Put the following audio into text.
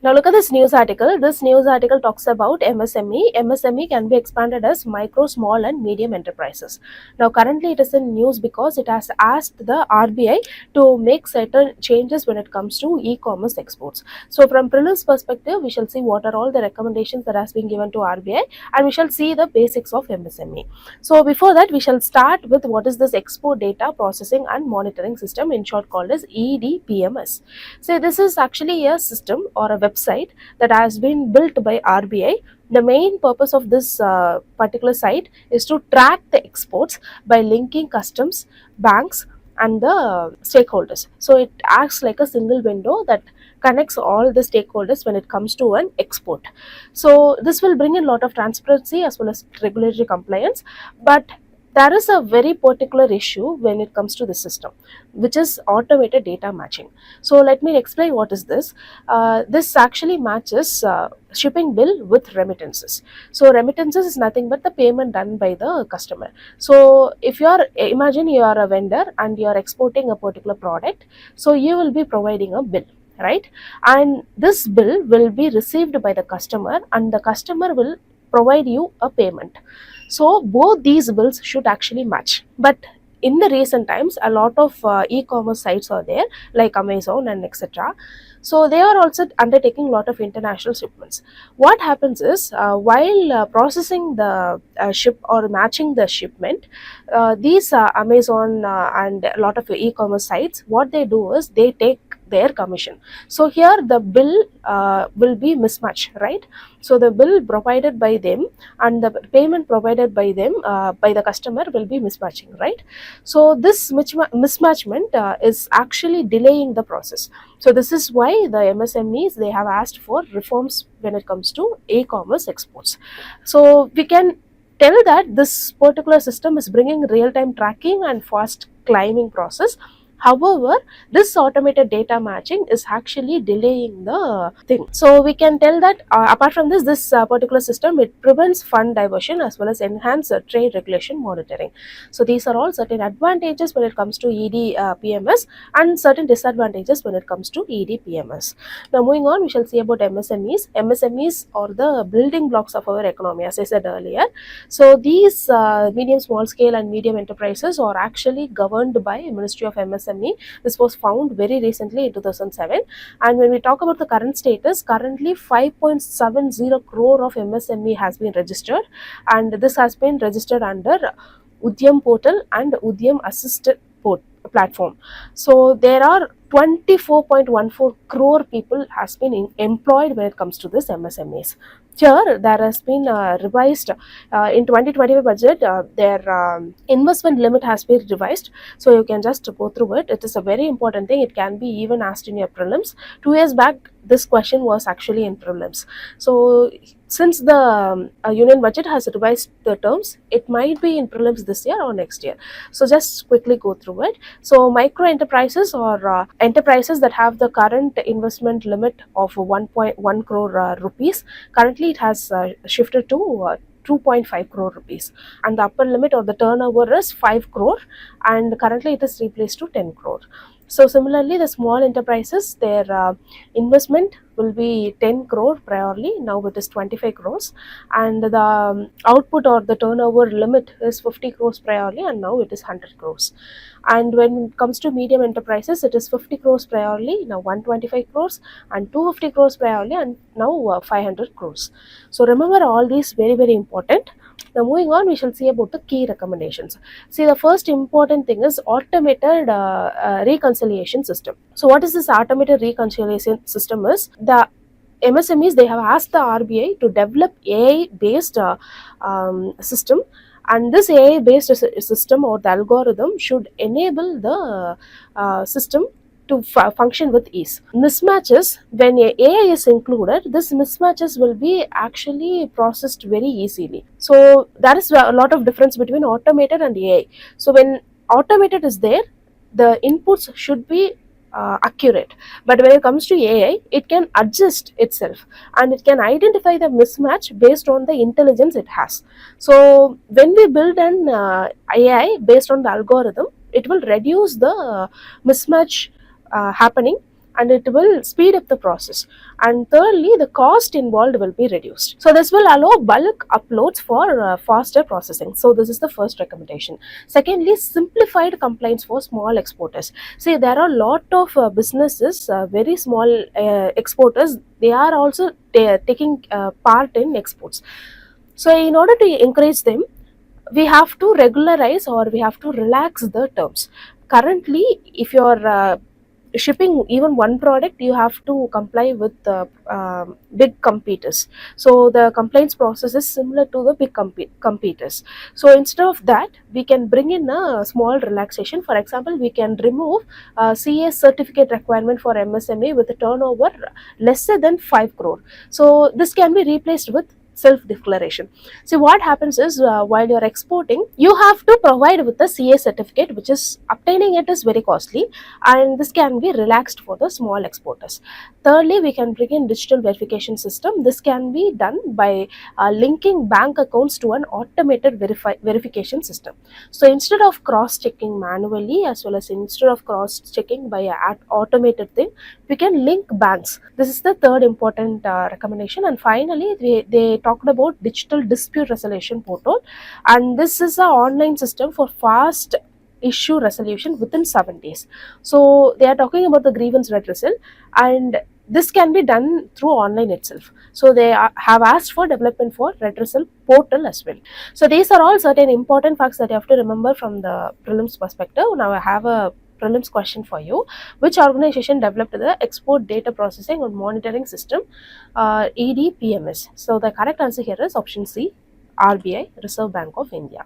Now look at this news article. This news article talks about MSME. MSME can be expanded as micro, small and medium enterprises. Now currently it is in news because it has asked the RBI to make certain changes when it comes to e-commerce exports. So from prelims perspective, we shall see what are all the recommendations that has been given to RBI, and we shall see the basics of MSME. So before that, we shall start with what is this export data processing and monitoring system, in short called as EDPMS. So this is actually a system or a website that has been built by RBI. The main purpose of this particular site is to track the exports by linking customs, banks and the stakeholders. So it acts like a single window that connects all the stakeholders when it comes to an export. So this will bring in a lot of transparency as well as regulatory compliance, but there is a very particular issue when it comes to the system, which is automated data matching. So let me explain what is this. This actually matches shipping bill with remittances. So remittances is nothing but the payment done by the customer. So if you are, imagine you are a vendor and you are exporting a particular product, so you will be providing a bill, right? And this bill will be received by the customer and the customer will provide you a payment. So both these bills should actually match. But in the recent times, a lot of e-commerce sites are there, like Amazon and etc. So they are also undertaking a lot of international shipments. What happens is, while processing the ship or matching the shipment, these Amazon and a lot of e-commerce sites, what they do is they take their commission. So here the bill will be mismatched, right? So the bill provided by them and the payment provided by them by the customer will be mismatching, right? So this mismatchment is actually delaying the process. So this is why the MSMEs, they have asked for reforms when it comes to e-commerce exports. So we can tell that this particular system is bringing real-time tracking and fast climbing process. However, this automated data matching is actually delaying the thing. So we can tell that apart from this particular system, it prevents fund diversion as well as enhance trade regulation monitoring. So these are all certain advantages when it comes to EDPMS and certain disadvantages when it comes to EDPMS. Now moving on, we shall see about MSMEs. MSMEs are the building blocks of our economy, as I said earlier. So these medium, small scale and medium enterprises are actually governed by Ministry of MSME. This was found very recently in 2007. And when we talk about the current status, currently 5.70 crore of MSME has been registered, and this has been registered under Udyam portal and Udyam assisted platform. So there are 24.14 crore people has been employed when it comes to this MSMEs. Here there has been revised in 2025 budget, their investment limit has been revised. So you can just go through it. It is a very important thing. It can be even asked in your prelims. 2 years back this question was actually in prelims. So since the union budget has revised the terms, it might be in prelims this year or next year. So just quickly go through it. So micro enterprises or enterprises that have the current investment limit of 1.1 crore rupees, currently it has shifted to 2.5 crore rupees, and the upper limit or the turnover is 5 crore, and currently it is replaced to 10 crore. So similarly, the small enterprises, their investment will be 10 crore priorly, now it is 25 crores, and the output or the turnover limit is 50 crores priorly, and now it is 100 crores. And when it comes to medium enterprises, it is 50 crores priorly, now 125 crores, and 250 crores priorly, and now 500 crores. So remember all these very important. Now moving on, we shall see about the key recommendations. See, the first important thing is automated reconciliation system. So what is this automated reconciliation system is? The MSMEs, they have asked the RBI to develop AI based system, and this AI based system or the algorithm should enable the system to function with ease. Mismatches, when AI is included, this mismatches will be actually processed very easily. So there is a lot of difference between automated and AI. So when automated is there, the inputs should be accurate, but when it comes to AI, it can adjust itself and it can identify the mismatch based on the intelligence it has. So when we build an AI based on the algorithm, it will reduce the mismatch happening, and it will speed up the process. And thirdly, the cost involved will be reduced. So this will allow bulk uploads for faster processing. So this is the first recommendation. Secondly, simplified compliance for small exporters. See, there are a lot of businesses, very small exporters, they are also taking part in exports. So in order to encourage them, we have to regularize or we have to relax the terms. Currently, if you're shipping even one product, you have to comply with the big competitors. So the compliance process is similar to the big competitors. So instead of that, we can bring in a small relaxation. For example, we can remove CA certificate requirement for MSME with a turnover lesser than 5 crore. So this can be replaced with self declaration. See, what happens is, while you're exporting, you have to provide with the CA certificate, which is obtaining it is very costly, and this can be relaxed for the small exporters. Thirdly, we can bring in digital verification system. This can be done by linking bank accounts to an automated verification system. So instead of cross checking manually, as well as instead of cross checking by a automated thing, we can link banks. This is the third important recommendation. And finally, they talked about digital dispute resolution portal, and this is an online system for fast issue resolution within 7 days. So they are talking about the grievance redressal, and this can be done through online itself. So they have asked for development for redressal portal as well. So these are all certain important facts that you have to remember from the prelims perspective. Now I have a prelims question for you. Which organization developed the export data processing and monitoring system, EDPMS? So the correct answer here is option C, RBI, Reserve Bank of India.